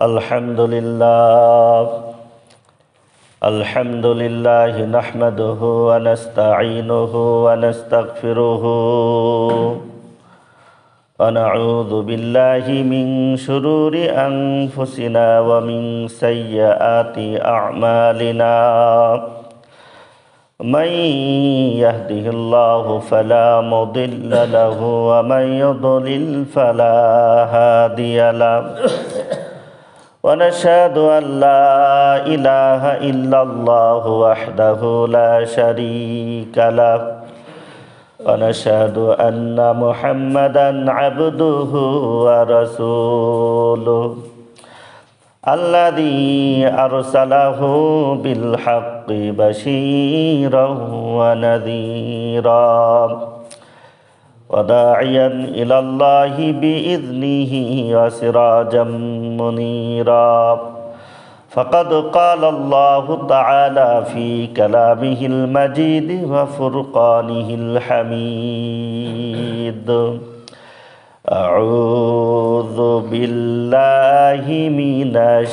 अल्हम्दुलिल्लाह नहमदुहु व नस्तईनुहु व नस्तगफिरुहु व नऊज़ु बिल्लाहि मिन शुरूरि अनफुसिना व मिन सय्यिआति अअमालिना मन यहदिहिल्लाहु फला मुदिल्ल लहु व मन युद्लिल फला हादिय लहु वनशहदु अल्ला इलाहा इल्लल्लाहु वहदहु ला शरीका लहु वनशहदु अन्ना मुहम्मदन अब्दुहु व रसूलुहु अल्लज़ी अरसलहु बिल हक़्क़ि बशीरन व नज़ीरा वदाइयन इलल्लाहि बिइज़्निहि व सिराजम मुनीरा फ़क़द क़ालल्लाहु तआला फ़ी कलामिहिल मजीद व फ़ुरक़ानिहिल हमीद अऊज़ु बिल्लाहि मिनश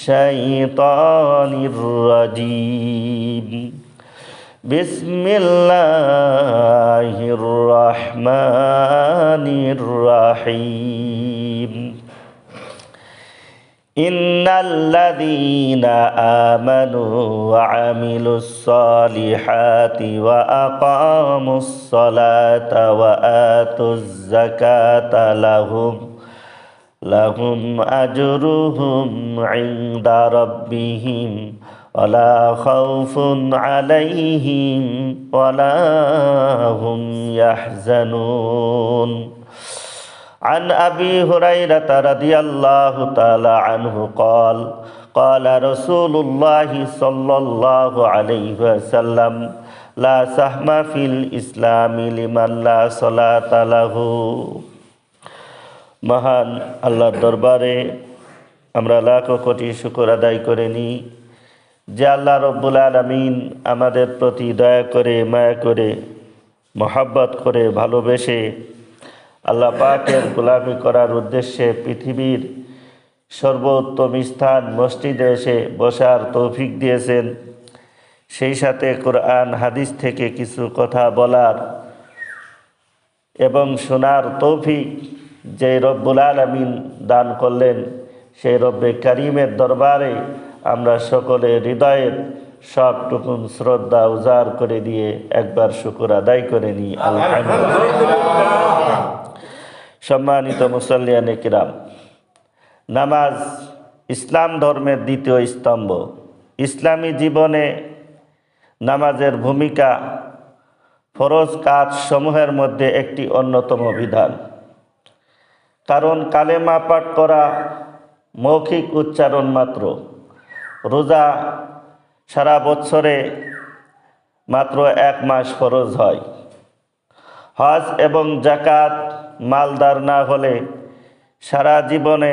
शैतानिर रजीम बिस्मिल्लाहिर्रहमानिर्रहीम इन्नल्लज़ीना आमनु व अमिलुस्सॉलिहाति व अक़ामुस्सलाता व आतुज़्ज़काता लहुम अजरुहुम इंदा रब्बिहिम वला खौफुन अलैहिम वला हुम यहज़नून अन अबी हुरैरता रज़ियल्लाहु तआला अन्हु क़ाल रसूलुल्लाहि सल्लल्लाहु अलैहि वसल्लम ला सहमा फिल इस्लामी लिमन ला सलाता लहु। महान আল্লাহর দরবারে আমরা লাখো কোটি শুকর আদায় করে নিই যে আল্লাহ রব্বুল আলামিন আমাদের প্রতি দয়া করে মায়া করে মহব্বত করে ভালোবেসে আল্লাহ পাকের গোলামি করার উদ্দেশ্যে পৃথিবীর সর্বোত্তম স্থান মসজিদে এসে বসার তৌফিক দিয়েছেন। সেই সাথে কোরআন হাদিস থেকে কিছু কথা বলার এবং শোনার তৌফিক যে রব্বুল আলামিন দান করলেন সেই রব্বে কারিমের দরবারে আমরা সকলে হৃদয়ের সবটুকুন শ্রদ্ধা উজাড় করে দিয়ে একবার শুকর আদায় করে নিই আলহামদুলিল্লাহ। সম্মানিত মুসল্লিয়ানে কিরাম, নামাজ ইসলাম ধর্মের দ্বিতীয় স্তম্ভ। ইসলামী জীবনে নামাজের ভূমিকা ফরজ কাজ সমূহের মধ্যে একটি অন্যতম বিধান। কারণ কালেমা পাঠ করা মৌখিক উচ্চারণ মাত্র, রোজা সারা বছরে মাত্র 1 মাস ফরজ হয়, হজ এবং যাকাত মালদার না হলে সারা জীবনে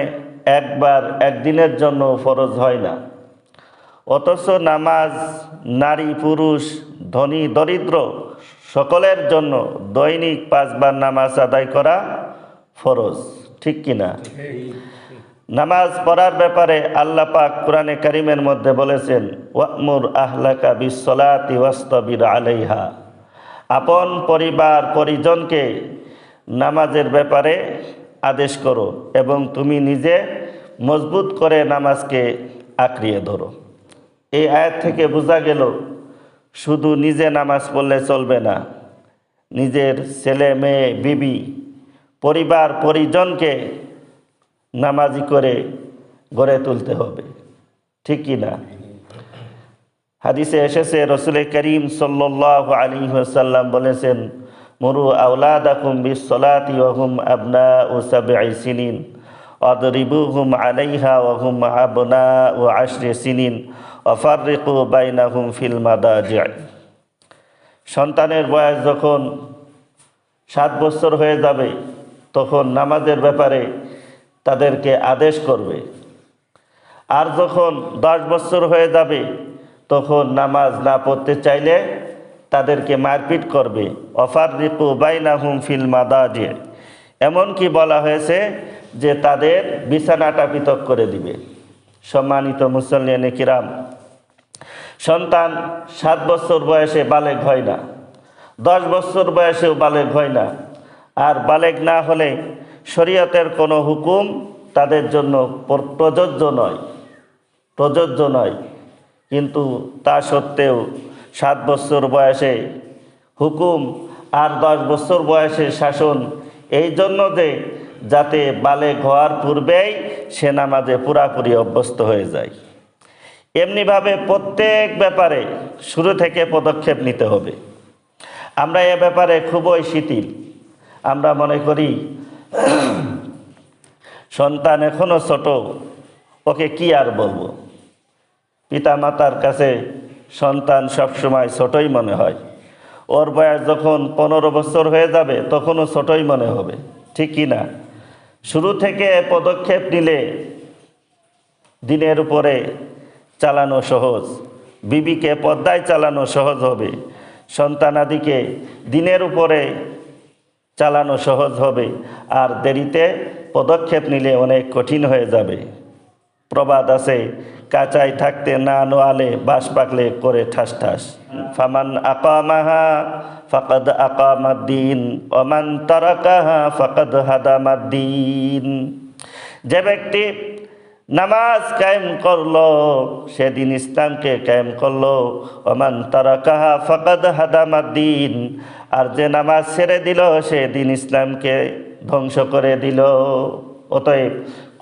একবার একদিনের জন্য ফরজ হয় না। অথচ নামাজ নারী পুরুষ ধনী দরিদ্র সকলের জন্য দৈনিক 5 বার নামাজ আদায় করা ফরজ, ঠিক কিনা? নামাজ পড়ার ব্যাপারে আল্লাহ পাক কোরআনে কারিমের মধ্যে বলেছেন, ওয়া'মুর আহলাকা বিসসালাতি ওয়াসতাবির আলাইহা। আপন পরিবার পরিজনকে নামাজের ব্যাপারে আদেশ করো এবং তুমি নিজে মজবুত করে নামাজকে আঁকড়িয়ে ধরো। এই আয়াত থেকে বোঝা গেল শুধু নিজে নামাজ পড়লে চলবে না, নিজের ছেলে মেয়ে বিবি পরিবার পরিজনকে নামাজি করে গড়ে তুলতে হবে, ঠিক কি না? হাদিসে এসেছে রাসূল করিম সাল্লাল্লাহু আলাইহি ওয়াসাল্লাম বলেছেন, মুরু আওলাদাকুম বিসসালাতি ওয়া হুম আবনাউ 7 সিনিন ওয়াদরিবুহুম আলাইহা ওয়া হুম আবনাউ 10 সিনিন ওয়া ফাররিকু বাইনাহুম ফিল মাদাজি'। সন্তানের বয়স যখন 7 বছর হয়ে যাবে তখন নামাজের ব্যাপারে তাদেরকে আদেশ করবে, আর যখন 10 বছর হয়ে যাবে তখন নামাজ না পড়তে চাইলে তাদেরকে মারপিট করবে। ওয়াফাররিকু বাইনাহুম ফিল মাদাজি'। এমনকি বলা হয়েছে যে তাদের বিছানাটা পৃথক করে দিবে। সম্মানিত মুসল্লিয়ানে কিরাম, সন্তান 7 বছর বয়সে বালেগ হয় না, 10 বছর বয়সেও বালেগ হয় না। আর বালেগ না হলে শরীয়তের কোনো হুকুম তাদের জন্য প্রযোজ্য নয়। কিন্তু তা সত্ত্বেও 7 বছর বয়সে হুকুম আর 10 বছর বয়সে শাসন, এই জন্য যে যাতে বালেগ হওয়ার পূর্বেই সে নামাজে পুরাপুরি অভ্যস্ত হয়ে যায়। এমনিভাবে প্রত্যেক ব্যাপারে শুরু থেকে পদক্ষেপ নিতে হবে। আমরা এ ব্যাপারে খুবই শিথিল। আমরা মনে করি সন্তান এখনো ছোট, ওকে কি আর বলবো। পিতামাতার কাছে সন্তান সবসময় ছোটই মনে হয়। ওর বয়স যখন 15 বছর হয়ে যাবে তখনও ছোটই মনে হবে, ঠিক কি না? শুরু থেকে পদক্ষেপ নিলে দিনের উপরে চালানো সহজ, বিবিকে পর্দায় চালানো সহজ হবে, সন্তানাদিকে দিনের উপরে চালানো সহজ হবে। আর দেরিতে পদক্ষেপ নিলে অনেক কঠিন হয়ে যাবে। প্রবাদ আছে, কাঁচায় থাকতে না নোয়ালে বাঁশ পাকলে করে ঠাস ঠাস। ফামান আকামাহা ফাকাদ আকামাদ্দিন ওমান তারাকাহা ফাকাদ হাদামাদ্দিন। যে ব্যক্তি নামাজ কায়েম করলো সেদিন ইসলামকে কায়েম করলো, ওমান তারাকাহা ফাকাদ হাদামাদ্দিন। আর যে নামাজ ছেড়ে দিল সেদিন ইসলামকে ধ্বংস করে দিল। অতএব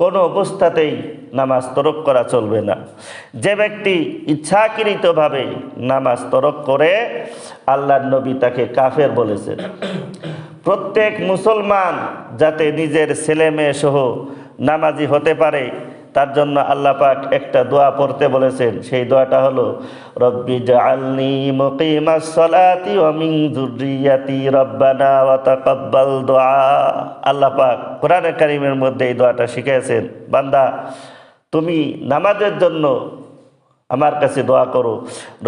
কোনো অবস্থাতেই নামাজ তরক করা চলবে না। যে ব্যক্তি ইচ্ছাকৃতভাবে নামাজ তরক করে, আল্লাহর নবী তাকে কাফের বলেছেন। প্রত্যেক মুসলমান যাতে নিজের ছেলে মেয়ে সহ নামাজি হতে পারে তার জন্য আল্লাহ পাক একটা দোয়া পড়তে বলেছেন। সেই দোয়াটা হলো, রব্বি জাআলনি মুকিমাস সালাতি ওয়া মিন যুররিয়াতি রব্বানা ওয়া তাকাব্বাল দুআ। আল্লাহ পাক কোরআনে কারীমের মধ্যে এই দোয়াটা শিখিয়েছেন, বান্দা তুমি নামাজের জন্য আমার কাছে দোয়া করো,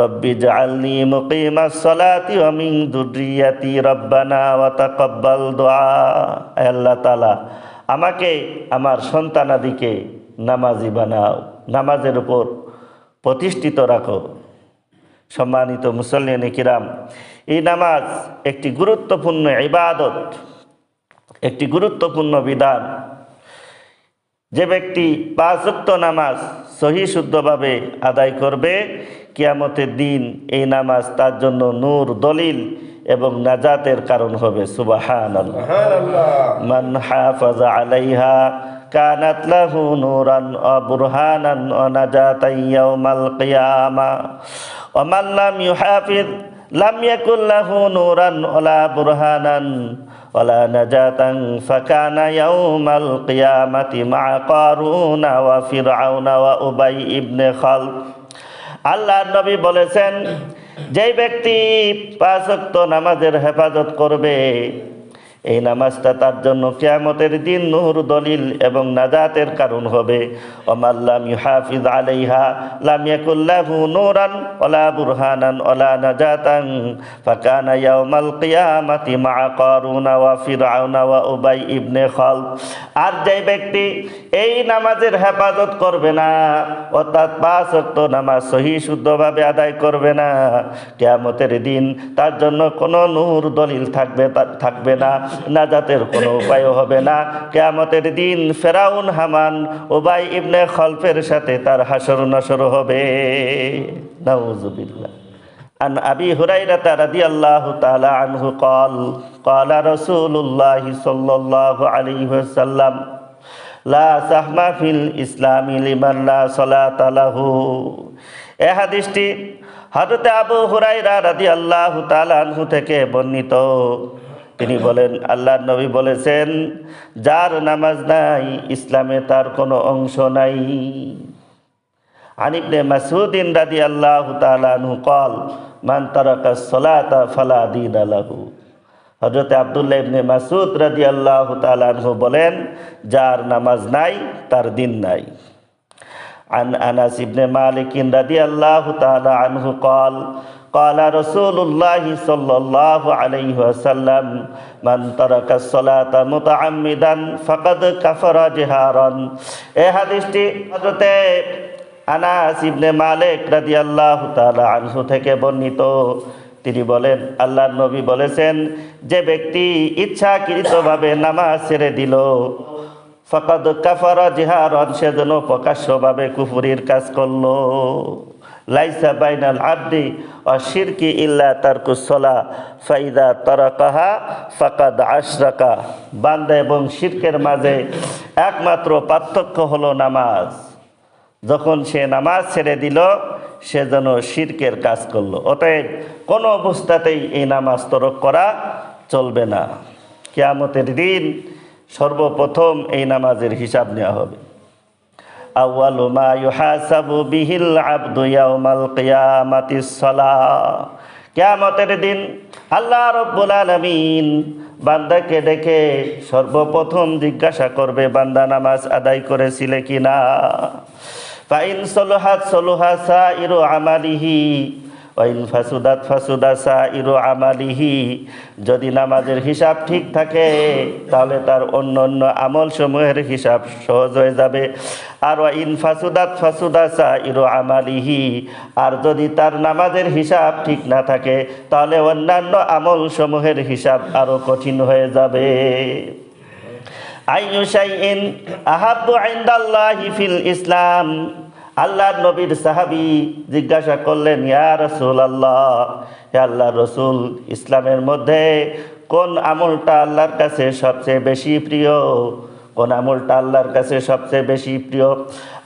রব্বি জাআলনি মুকিমাস সালাতি ওয়া মিন যুররিয়াতি রব্বানা ওয়া তাকাব্বাল দুআ। আল্লাহ তাআলা আমাকে আমার সন্তানাদিকে নামাজি বানাও, নামাজের উপর প্রতিষ্ঠিত রাখো। সম্মানিত মুসল্লিয়ানে কিরাম, এই নামাজ একটি গুরুত্বপূর্ণ ইবাদত, একটি গুরুত্বপূর্ণ বিধান। যে ব্যক্তি 5 ওয়াক্ত নামাজ সহি শুদ্ধভাবে আদায় করবে, কিয়ামতের দিন এই নামাজ তার জন্য নূর, দলিল এবং নাজাতের কারণ হবে। সুবহানাল্লাহ। মান হাফাজা আলাইহা কানাত লাহু নূরান ওয়া বুরহানান ওয়া নাজাতান ইয়াউমাল কিয়ামা ওয়া মান লাম ইউহাফিজ লাম ইয়াকুল লাহু নূরান ওয়ালা বুরহানান ওয়ালা নাজাতান ফাকানা ইয়াউমাল কিয়ামাতি মা কারুনা ওয়া ফিরআউনা ওয়া উবাই ইবনে খালদ। আল্লাহর নবী বলেছেন, যেই ব্যক্তি 5 ওয়াক্ত নামাজের হেফাজত করবে, এই নামাজটা তার জন্য কিয়ামতের দিন নূর, দলিল এবং নাজাতের কারণ হবে। ওমান লাম ইউহাফিজ আলাইহা লাম ইয়াকুল লাহু নূরান ওয়ালা বুরহানান ওয়ালা নাজাতান ফাকানা ইয়াউমাল কিয়ামাতি মা কারুনা ওয়া ফিরআউনা ওয়া উবাই ইবনে খালদ। আর যে ব্যক্তি এই নামাজের হেফাজত করবে না, অর্থাৎ 5 ওয়াক্ত নামাজ সহি শুদ্ধভাবে আদায় করবে না, কিয়ামতের দিন তার জন্য কোনো নূর, দলিল থাকবে না, নাজাতের কোনো উপায়ও হবে না। কিয়ামতের দিন ফেরাউন, হামান, উবাই ইবনে খলফের সাথে তার হাসর নাসর হবে। নাউযুবিল্লাহ। আন আবি হুরায়রা রাদিয়াল্লাহু তাআলা আনহু قال قال رسول الله صلى الله عليه وسلم লা সাহমা ফিল ইসলামি লিমান লা সালাতা লাহু। এই হাদিসটি হযরত আবু হুরায়রা রাদিয়াল্লাহু তাআলা আনহু থেকে বর্ণিত। তিনি বলেন, আল্লাহর নবী বলেছেন, যার নামাজ নাই ইসলামে তার কোনো অংশ নাই। আন ইবনে মাসউদ রাদিয়াল্লাহু তাআলা আনহু قال মান তারাকাস সালাতা ফালা দীনা লাহু। হযরত আব্দুল্লাহ ইবনে মাসউদ রাদিয়াল্লাহু তাআলা আনহু বলেন, যার নামাজ নাই তার দিন নাই। আন আনাস ইবনে মালিক রাদিয়াল্লাহু তাআলা আনহু قال قال رسول الله صلى الله عليه وسلم من ترك الصلاة متعمدا فقد كفر جهارا। এই হাদিসটি হযরত আনাস ইবনে মালিক রাদিয়াল্লাহু তাআলা আনহু থেকে বর্ণিত। তিনি বলেন, আল্লাহর নবী বলেছেন, যে ব্যক্তি ইচ্ছাকৃতভাবে নামাজ ছেড়ে দিল, ফাকাদ কাফারা জিহারান, সে যেন প্রকাশ্যভাবে কুফরির কাজ করলো। লাইসা বাইনাল আবদি ওয়া শিরকি ইল্লা তারকুস সালাহ ফাইদা তারাকাহা ফাকাদ আশরাকা। বান্দা এবং শিরকের মাঝে একমাত্র পার্থক্য হলো নামাজ। যখন সে নামাজ ছেড়ে দিল, সে যেন শিরকের কাজ করলো। অতএব কোনো অবস্থাতেই এই নামাজ তরক করা চলবে না। কিয়ামতের দিন সর্বপ্রথম এই নামাজের হিসাব নেওয়া হবে। আউয়ালু মা ইউহাসাবু বিহিল আবদু ইয়াউমাল কিয়ামাতিস সালাহ। কিয়ামতের দিন আল্লাহ রাব্বুল আলামিন বান্দাকে ডেকে সর্বপ্রথম জিজ্ঞাসা করবে, বান্দা নামাজ আদায় করেছিলে কিনা। ফাইন সলুহাত সলুহা সাইরু আমালিহি ওয়াইন ফাসুদাত ফাসুদা সাইরু আমালিহি। যদি নামাজের হিসাব ঠিক থাকে তাহলে তার অন্য অন্য আমল সমূহের হিসাব সহজ হয়ে যাবে। আর ওয়াইন ফাসুদাত ফাসুদা সাইরু আমালিহি, আর যদি তার নামাজের হিসাব ঠিক না থাকে তাহলে অন্যান্য আমল সমূহের হিসাব আরো কঠিন হয়ে যাবে। আইয়ু শাইইন আহাব্বু ইনদাল্লাহি ফিল ইসলাম। আল্লাহর নবীর সাহাবী জিজ্ঞাসা করলেন, ইয়া রাসূলুল্লাহ, হে আল্লাহর রাসূল, ইসলামের মধ্যে কোন আমলটা আল্লাহর কাছে সবচেয়ে বেশি প্রিয়? কোন আমলটা আল্লাহর কাছে সবচেয়ে বেশি প্রিয়?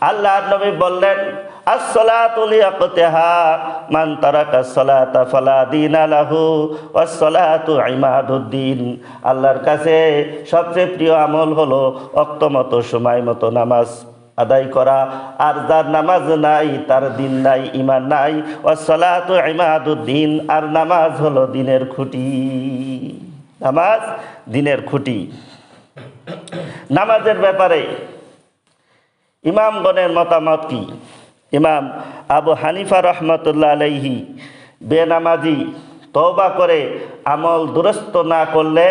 আল্লাহর নবী বললেন, as-salatu liwaqtiha man taraka as-salata fala dina lahu was-salatu imaduddin। আল্লাহর কাছে সবচেয়ে প্রিয় আমল হলো ওয়াক্ত মতো সময় মতো নামাজ আদায় করা। আর যার নামাজ নাই তার দিন নাই, ঈমান নাই। was-salatu imaduddin, আর নামাজ হলো দিনের খুঁটি। নামাজ দিনের খুঁটি। নামাজের ব্যাপারে ইমামগণের মতামত কি? ইমাম আবু হানিফা রহমতুল্লাহ আলাইহি বেনামাজি তওবা করে আমল দুরস্ত না করলে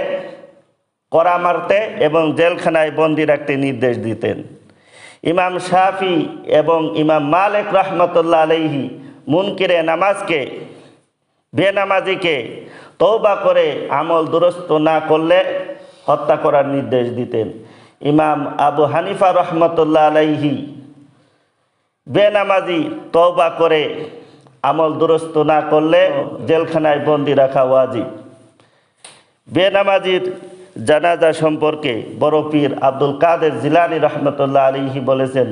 কড়া মারতে এবং জেলখানায় বন্দি রাখতে নির্দেশ দিতেন। ইমাম শাফি এবং ইমাম মালিক রহমতুল্লাহ আলাইহি মুনকিরে নামাজকে, বেনামাজিকে তওবা করে আমল দুরস্ত না করলে হত্যা করার নির্দেশ দিতেন। ইমাম আবু হানিফা রহমতুল্লাহ আলাইহি বেনামাজি তওবা করে আমল দুরস্ত না করলে জেলখানায় বন্দি রাখা ওয়াজিব। বেনামাজির জানাজা সম্পর্কে বড় পীর আব্দুল কাদের জিলানী রহমতুল্লাহ আলাইহি বলেছেন,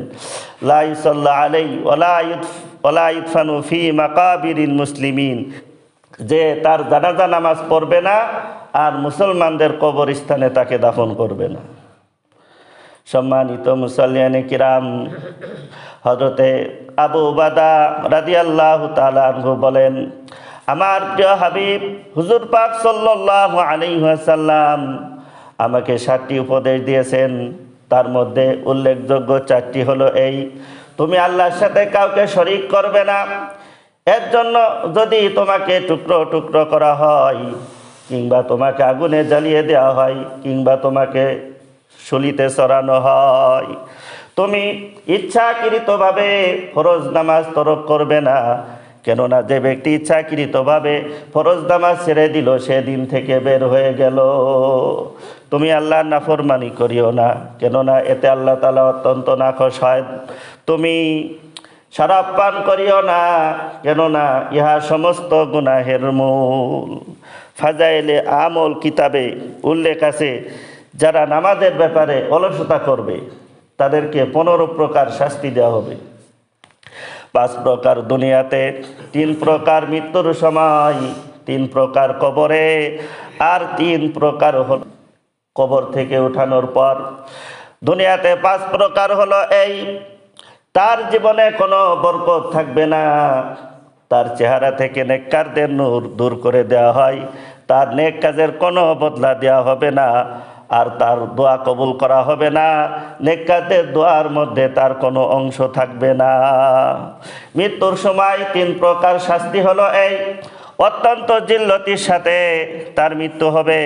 লা ইউসাল্লা আলাইহি ওয়ালা ইদফানু ফি মাকাবিরিল মুসলিমিন, যে তার জানাজা নামাজ পড়বে না আর মুসলমানদের কবরস্থানে তাকে দাফন করবে না। সম্মানিত মুসাল্লিয়ানে কিরাম, হযরতে আবু উবাদা রাদিয়াল্লাহু তাআলা আনহু বলেন, আমার প্রিয় হাবিব হুজুর পাক সাল্লাল্লাহু আলাইহি ওয়াসাল্লাম আমাকে 7টি উপদেশ দিয়েছেন। তার মধ্যে উল্লেখযোগ্য 4টি হলো এই: তুমি আল্লাহর সাথে কাউকে শরীক করবে না। এর জন্য যদি তোমাকে টুকরো টুকরো করা হয়, কিংবা তোমাকে আগুনে জ্বালিয়ে দেওয়া হয়, কিংবা তোমাকে শুলিতে চড়ানো হয়, তুমি ইচ্ছাকৃতভাবে ফরজ নামাজ তরক করবে না। কেননা যে ব্যক্তি ইচ্ছাকৃতভাবে ফরজ নামাজ ছেড়ে দিল, সেদিন থেকে বের হয়ে গেল। তুমি আল্লাহর নাফরমানি করিও না, কেননা এতে আল্লাহ তাআলা অত্যন্ত নাখোশ হয়। তুমি শরাব পান করিও না, কেননা ইহা সমস্ত গুনাহের মূল। ফাজাইলে আমল কিতাবে উল্লেখ আছে, যারা নামাজের ব্যাপারে অলসতা করবে তাদেরকে 15 প্রকার শাস্তি দেওয়া হবে। 5 প্রকার দুনিয়াতে, 3 প্রকার মৃত্যুর সময়, 3 প্রকার কবরে, আর 3 প্রকার হল কবর থেকে উঠানোর পর। দুনিয়াতে 5 প্রকার হলো এই: তার জীবনে কোনো বরকত থাকবে না, তার চেহারা থেকে নেককারদের নূর দূর করে দেওয়া হয়, তার নেক কাজের কোনো বদলা দেওয়া হবে না, আর তার দোয়া কবুল করা হবে না, নেককারদের দোয়ার মধ্যে তার কোনো অংশ থাকবে না। মৃত্যুর সময় 3 প্রকার শাস্তি হলো এই: অত্যন্ত জিল্লতির সাথে তার মৃত্যু হবে,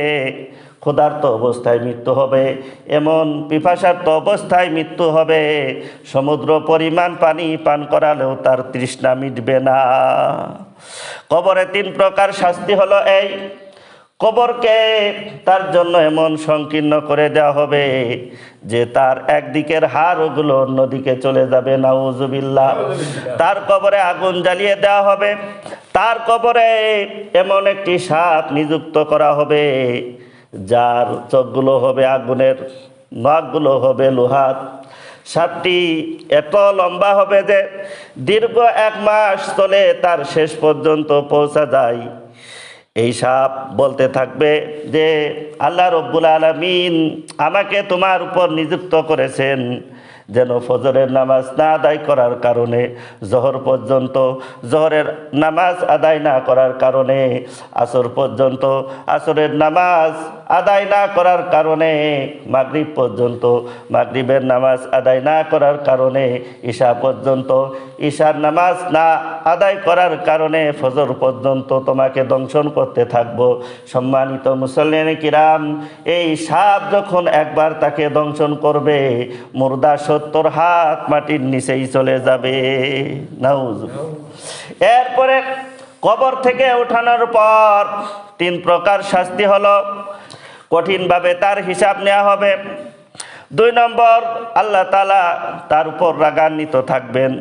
ক্ষুধার্ত অবস্থায় মৃত্যু হবে, এমন পিপাসার্ত অবস্থায় মৃত্যু হবে, সমুদ্র পরিমাণ পানি পান করালেও তার তৃষ্ণা মিটবে না। কবরে 3 প্রকার শাস্তি হলো এই। কবরকে তার জন্য এমন সংকীর্ণ করে দেওয়া হবে যে তার একদিকের হাড়গুলো অন্যদিকে চলে যাবে, নাউজুবিল্লাহ। তার কবরে আগুন জ্বালিয়ে দেওয়া হবে, তার কবরে এমন একটি সাপ নিযুক্ত করা হবে যার চোখগুলো হবে আগুনের, নখগুলো হবে লোহার। সাপটি এত লম্বা হবে যে দীর্ঘ 1 মাস চলে তার শেষ পর্যন্ত পৌঁছা যায়। এই সাপ বলতে থাকবে যে আল্লাহ রব্বুল আলামিন আমাকে তোমার উপর নিযুক্ত করেছেন যেন ফজরের নামাজ না আদায় করার কারণে জোহর পর্যন্ত, জোহরের নামাজ আদায় না করার কারণে আসর পর্যন্ত, আসরের নামাজ আদায় না করার কারণে মাগরিব পর্যন্ত, মাগরিবের নামাজ আদায় না করার কারণে ঈশা পর্যন্ত, ঈশার নামাজ না আদায় করার কারণে ফজর পর্যন্ত তোমাকে দংশন করতে থাকবো। সম্মানিত মুসল্লিয়ানে কিরাম, এই সাপ যখন একবার তাকে দংশন করবে, মুর্দা 70 হাত মাটির নিচেই চলে যাবে, নাউজুবিল্লাহ। এরপরে কবর থেকে ওঠানোর পর 3 প্রকার শাস্তি হলো, কঠিনভাবে তার হিসাব নেওয়া হবে। 2 নম্বর, আল্লাহ তাআলা তার উপর রাগান্বিত থাকবেন।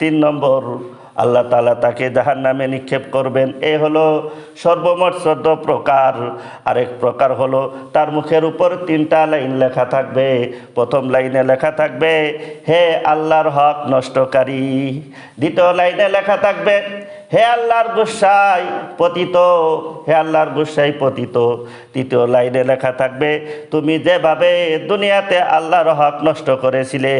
3 নম্বর, আল্লাহ তাআলা তাকে জাহান্নামে নিক্ষেপ করবেন। এই হলো সর্বমোট 14 প্রকার। আরেক প্রকার হলো তার মুখের উপর 3টা লাইন লেখা থাকবে। প্রথম লাইনে লেখা থাকবে হে আল্লাহর হক নষ্টকারী। দ্বিতীয় লাইনে লেখা থাকবে হে আল্লাহর গুসায় পতিত, হে আল্লাহর গুসায় পতিত। তৃতীয় লাইনে লেখা থাকবে তুমি যেভাবে দুনিয়াতে আল্লাহর হক নষ্ট করেছিলে,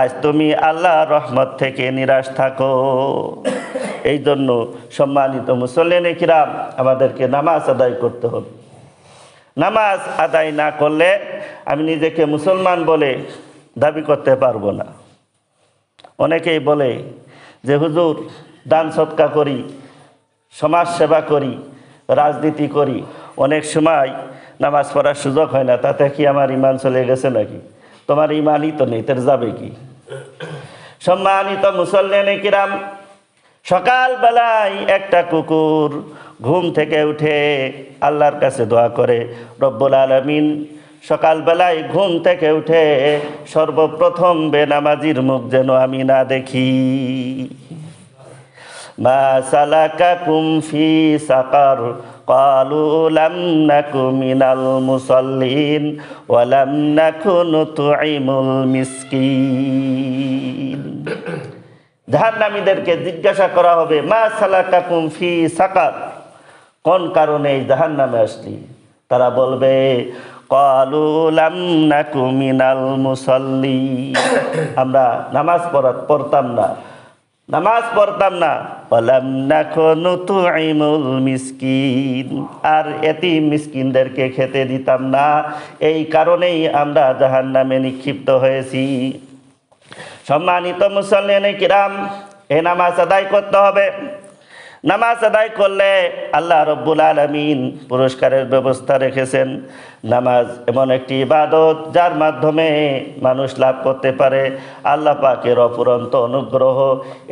আজ তুমি আল্লাহর রহমত থেকে নিরাশ থাকো। এই জন্য সম্মানিত মুসল্লিয়ানে কিরাম, আমাদেরকে নামাজ আদায় করতে হবে। নামাজ আদায় না করলে আমি নিজেকে মুসলমান বলে দাবি করতে পারবো না। অনেকেই বলে যে হুজুর দান সৎকা করি, সমাজ সেবা করি, রাজনীতি করি, অনেক সময় নামাজ পড়ার সুযোগ হয় না, তাতে কি আমার ইমান চলে গেছে নাকি? তোমার ইমানই তো নেই, তার যাবে কি? সম্মানিত মুসল্লিয়ানে কিরাম, সকালবেলায় একটা কুকুর ঘুম থেকে উঠে আল্লাহর কাছে দোয়া করে, রব্বুল আলামিন সকালবেলায় ঘুম থেকে উঠে সর্বপ্রথম বেনামাজির মুখ যেন আমি না দেখি। মা সালাকাকুম ফি সাকার ক্বালু লাম নাকু মিনাল মুসাল্লিন ওয়া লাম নাকু নুতঈমুল মিসকিন। জাহান্নামীদেরকে জিজ্ঞাসা করা হবে মা সালাকাকুম ফি সাকার, কোন কারণে জাহান্নামে আসলি? তারা বলবে ক্বালু লাম নাকু মিনাল মুসাল্লিন, আমরা নামাজ পড়তাম না, নামাজ পড়তাম না। ওয়ালাম নাকু নুতঈমুল মিসকিন, আর এতিম মিসকিনদেরকে খেতে দিতাম না, এই কারণেই আমরা জাহান্নামে নিক্ষিপ্ত হয়েছি। সম্মানিত মুসল্লিয়ানে কিরাম, এই নামাজ আদায় করতে হবে। নামাজ আদায় করলে আল্লাহ রব্বুল আলামিন পুরস্কারের ব্যবস্থা রেখেছেন। নামাজ এমন একটি ইবাদত যার মাধ্যমে মানুষ লাভ করতে পারে আল্লাহ পাকের অফুরন্ত অনুগ্রহ।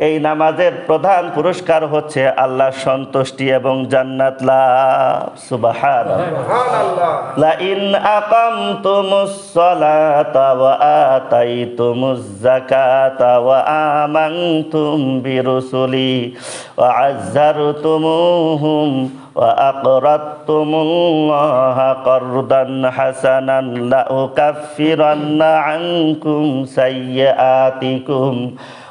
এই নামাজের প্রধান পুরস্কার হচ্ছে আল্লাহর সন্তুষ্টি এবং জান্নাত লাভ। সুবহানাল্লাহ। লা ইন আকামতুমুস সালাতা ওয়া আতাইতুমুজ যাকাতা ওয়া আমানতুম বিরুসুলি ওয়া আযযারতুমুহুম ওয়া আকরাদতুমুল্লাহা করদান হাসানান লাউকাফিরান্না আনকুম সাইয়্যাতিকুম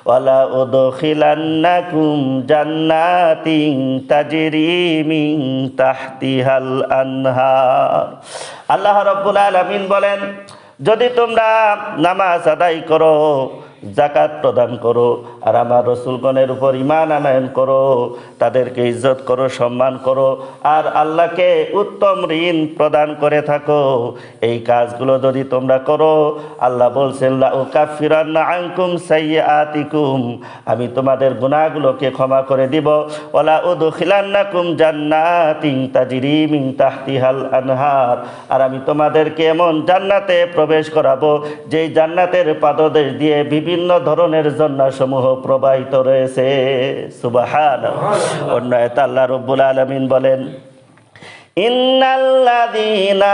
ওয়া লাউদখিলান্নাকুম জান্নাতিন তাজরি মিন তাহতিহাল আনহার। আল্লাহ রাব্বুল আলামিন বলেন, যদি তোমরা নামাজ আদায় করো জাকাত প্রদান করো, আর আমার রসুলগণের উপর ঈমান আনয়ন করো, তাদেরকে ইজ্জত করো, সম্মান করো, আর আল্লাহকে উত্তম ঋণ প্রদান করে থাকো। এই কাজগুলো যদি তোমরা করো, আল্লাহ বলছেন লা উকাফিরান্না আনকুম সাইয়্যাতিকুম, আমি তোমাদের গুনাহগুলোকে ক্ষমা করে দিব। ওয়ালা উদখিলান্নাকুম জান্নাতিন তাজরি মিন তাহতিহাল আনহার, আর আমি তোমাদেরকে এমন জান্নাতে প্রবেশ করাবো যেই জান্নাতের পাদদেশ দিয়ে বিভিন্ন ধরনের ঝর্ণাসমূহ প্রবাহিত রয়েছে। সুবহানাল্লাহ। অন্য আয়াতে আল্লাহ রাব্বুল আলামিন বলেন, ইন্নাল্লাযীনা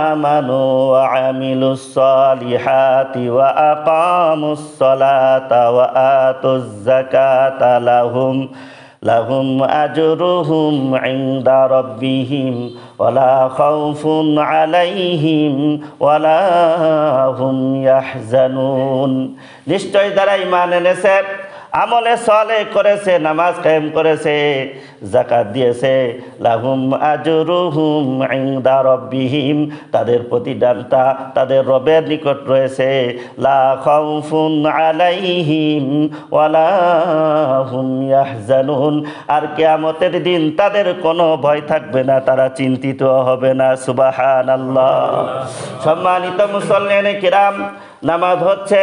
আমানু ওয়া আমিলুস সালিহাতি ওয়া আকামুস সালাতা ওয়া আতুজ যাকাতা লাহুম আজরুহুম ইনদা রাব্বিহিম ওয়ালা খাউফুন আলাইহিম ওয়ালা হুম ইয়াহজানুন। নিশ্চয় যারা ঈমান এনেছে, আমলে সালেহ করেছে, নামাজ কায়েম করেছে, যাকাত দিয়েছে, লাহুম আজরুহুম ইনদা রাব্বিহিম, তাদের প্রতিদানটা তাদের রবের নিকট রয়েছে। লা খাউফুন আলাইহিম ওয়ালা হুম ইয়াহজানুন, আর কিয়ামতের দিন তাদের কোনো ভয় থাকবে না, তারা চিন্তিত হবে না। সুবহানাল্লাহ। সম্মানিত মুসল্লিয়ানে কিরাম, নামাজ হচ্ছে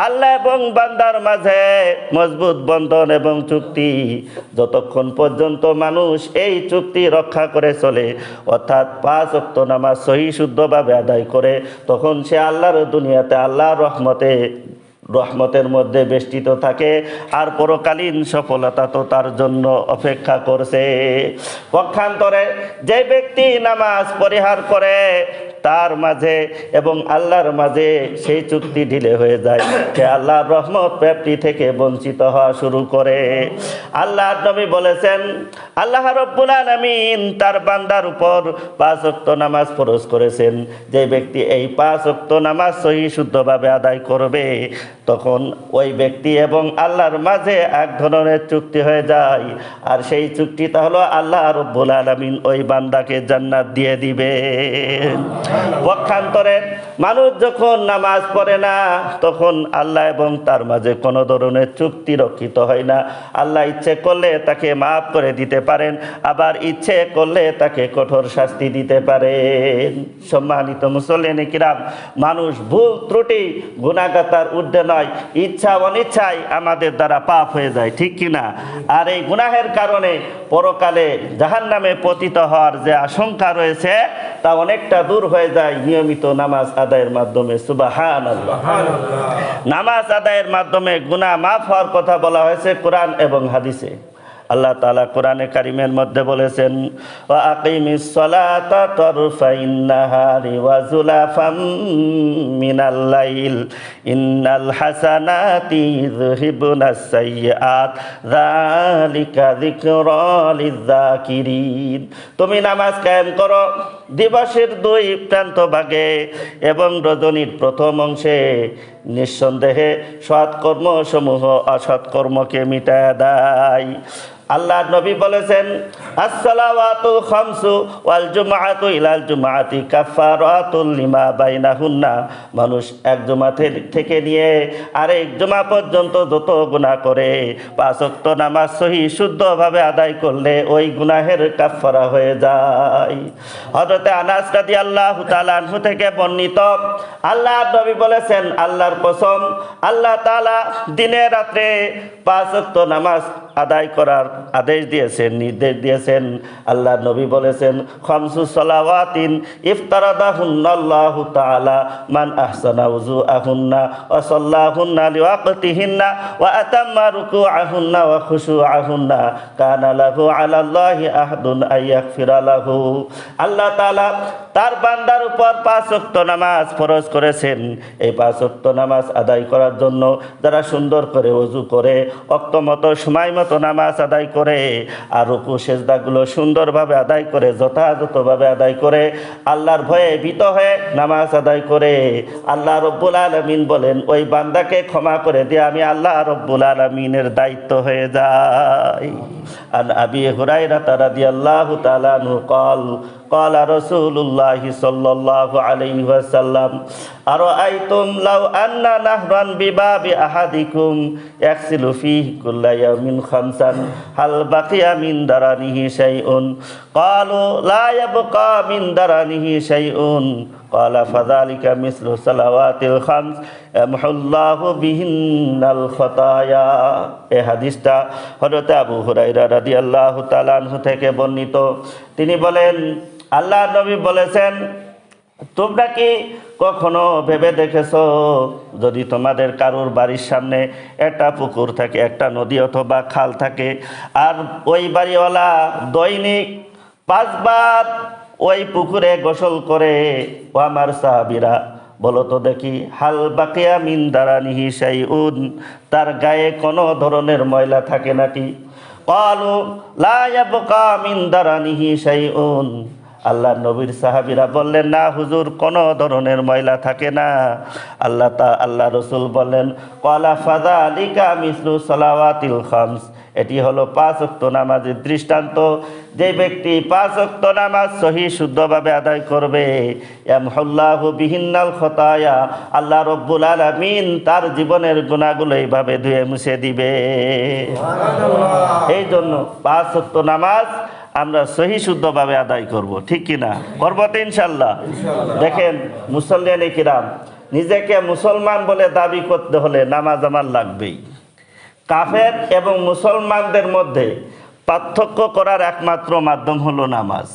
আল্লাহ এবং বান্দার মাঝে মজবুত বন্ধন এবং চুক্তি। যতক্ষণ পর্যন্ত মানুষ এই চুক্তি রক্ষা করে চলে, অর্থাৎ 5 ওয়াক্ত নামাজ সহি শুদ্ধভাবে আদায় করে, তখন সে আল্লাহর দুনিয়াতে আল্লাহর রহমতের মধ্যে বেষ্টিত থাকে, আর পরকালীন সফলতা তো তার জন্য অপেক্ষা করছে। পক্ষান্তরে যে ব্যক্তি নামাজ পরিহার করে, তার মাঝে এবং আল্লাহর মাঝে সেই চুক্তি ঢিলে হয়ে যায়, সে আল্লাহর রহমত প্রাপ্তি থেকে বঞ্চিত হওয়া শুরু করে। আল্লাহর নবী বলেছেন, আল্লাহ রাব্বুল আলামিন তার বান্দার উপর 5 ওয়াক্ত নামাজ ফরজ করেছেন। যে ব্যক্তি এই 5 ওয়াক্ত নামাজ সহি শুদ্ধভাবে আদায় করবে, তখন ওই ব্যক্তি এবং আল্লাহর মাঝে এক ধরনের চুক্তি হয়ে যায়, আর সেই চুক্তিটা হলো আল্লাহ রাব্বুল আলামিন ওই বান্দাকে জান্নাত দিয়ে দিবে। পক্ষান্তরে মানুষ যখন নামাজ পড়ে না, তখন আল্লাহ এবং তার মাঝে কোনো ধরনের চুক্তি রক্ষিত হয় না। আল্লাহ ইচ্ছে করলে তাকে মাফ করে দিতে পারেন, আবার ইচ্ছে করলে তাকে কঠোর শাস্তি দিতে পারেন। সম্মানিত মুসল্লিয়ানে কিরাম, মানুষ ভুল ত্রুটি গুনাহগাতার ঊর্ধ্বে নয়, ইচ্ছা অনিচ্ছায় আমাদের দ্বারা পাপ হয়ে যায়, ঠিক কিনা? আর এই গুনাহের কারণে পরকালে জাহান্নামে পতিত হওয়ার যে আশঙ্কা রয়েছে, তা অনেকটা দূর হয়ে যায় নিয়মিত নামাজ আদায়ের মাধ্যমে। সুবহানাল্লাহ। নামাজ আদায়ের মাধ্যমে গুনাহ মাফ হওয়ার কথা বলা হয়েছে কোরআন এবং হাদিসে। আল্লাহ তাআলা কোরআনে কারিমের মধ্যে বলেছেন, ওয়া আকিমিস সালাতা তারফাইন নাহারি ওয়া যুলাফাম মিনাল লাইল ইন্নাল হাসানাতি ইযহিবুনাস সাইয়্যাত যালিকা যিকরা লিয-যাকিরিন। তুমি নামাজ কায়েম করো দিবসের 2 প্রান্ত ভাগে এবং রজনীর প্রথম অংশে, নিঃসন্দেহে সৎকর্ম সমূহ অসৎকর্মকে মিটায় দেয়। আল্লাহ নবী বলেছেন, আসসালাওয়াতুল খামসু ওয়াল জুমআতু ইলাল জুমআতি কাফারাতুল লিমা বাইনাহুন্না। মানুষ এক জুমা থেকে নিয়ে আরেক জুমা পর্যন্ত যত গুনাহ করে, 5 ওয়াক্ত নামাজ সহি শুদ্ধভাবে আদায় করলে ওই গুনাহের কাফারা হয়ে যায়। হযরতে আনাস রাদিয়াল্লাহু তাআলা আনহু থেকে বর্ণিত, আল্লাহ নবী বলেছেন, আল্লাহর কসম, আল্লাহ তাআলা দিনে রাত্রে 5 ওয়াক্ত নামাজ আদায় করার আদেশ দিয়েছেন, নির্দেশ দিয়েছেন। আল্লাহ নবী বলেছেন, খামসু সালাওয়াতিন ইফতারাদাহুন্নাল্লাহু তাআলা মান আহসানা উযুআহুন্না ওয়া সাল্লাহুন্না লিওয়াক্তিহিন্না ওয়া আতাম্মা রুকুআহুন্না ওয়া খুশুআহুন্না কানা লাহু আলাল্লাহি আহদুন আইয়াগফিরা লাহু। আল্লাহ তাআলা তার বান্দার উপর 5 ওয়াক্ত নামাজ ফরজ করেছেন। এই 5 ওয়াক্ত নামাজ আদায় করার জন্য যারা সুন্দর করে ওযু করে, ওয়াক্ত মতো সময় মতো নামাজ আদায় করে, আর রুকু সেজদাগুলো সুন্দরভাবে আদায় করে, যথাযথভাবে আদায় করে, আল্লাহর ভয়ে ভীত হয়ে নামাজ আদায় করে, আল্লাহ রব্বুল আলামিন বলেন, ওই বান্দাকে ক্ষমা করে দিয়ে আমি আল্লাহ রব্বুল আলামিনের দায়িত্ব হয়ে যাই। আন আবি হুরায়রা রাদিয়াল্লাহু তাআলা আনহু قال ক্বালা রাসূলুল্লাহি সাল্লাল্লাহু আলাইহি ওয়াসাল্লাম আরাআইতুম লাউ আন্না নাহরান বিবাবি আহাদিকুম ইয়াগসিলু ফীহি কুল্লা ইয়াউমিন খামসান হাল বাকিয়া মিন দারানিহি শাইউন ক্বালু লা ইয়াবকা মিন দারানিহি শাইউন ক্বালা ফাযালিকা মিসলু সালাওয়াতিল খামস ইয়ামহুল্লাহু বিহিন্নাল খাতায়া। এই হাদিসটা হযরত আবু হুরায়রা রাদিয়াল্লাহু তাআলা আনহু থেকে বর্ণিত। তিনি বলেন, আল্লাহর নবী বলেছেন, তোমরা কি কখনো ভেবে দেখেছো যদি তোমাদের কারোর বাড়ির সামনে একটা পুকুর থাকে, একটা নদী অথবা খাল থাকে, আর ওই বাড়িওয়ালা দৈনিক 5 বার ওই পুকুরে গোসল করে, ও আমার সাহাবীরা বলো তো দেখি, হাল বাকিয়া মিন দারানিহি শাইউন, তার গায়ে কোনো ধরনের ময়লা থাকে নাকি? ক্বালু লা ইয়াবকা মিন দারানিহি শাইউন। আল্লাহ নবীর সাহাবীরা বললেন, না হুজুর, কোনো ধরনের ময়লা থাকে না। আল্লাহ রসুল বললেন, ক্বালা ফাযালিকা মিসলু সালাওয়াতিল খামস, এটি হলো 5 ওয়াক্ত নামাজের দৃষ্টান্ত। যে ব্যক্তি 5 ওয়াক্ত নামাজ সহি শুদ্ধভাবে আদায় করবে, ইয়ামহুল্লাহু বিহিন্নাল খাতায়া, আল্লাহ রব্বুল আলামিন তার জীবনের গুনাহগুলো এইভাবে ধুয়ে মুছে দিবে। এই জন্য 5 ওয়াক্ত নামাজ আমরা সহি শুদ্ধভাবে আদায় করব, ঠিক কিনা? করবো তো ইনশাল্লাহ। দেখেন মুসল্লিয়ানে কিরাম, নিজেকে মুসলমান বলে দাবি করতে হলে নামাজ আমার লাগবেই। কাফের এবং মুসলমানদের মধ্যে পার্থক্য করার একমাত্র মাধ্যম হলো নামাজ।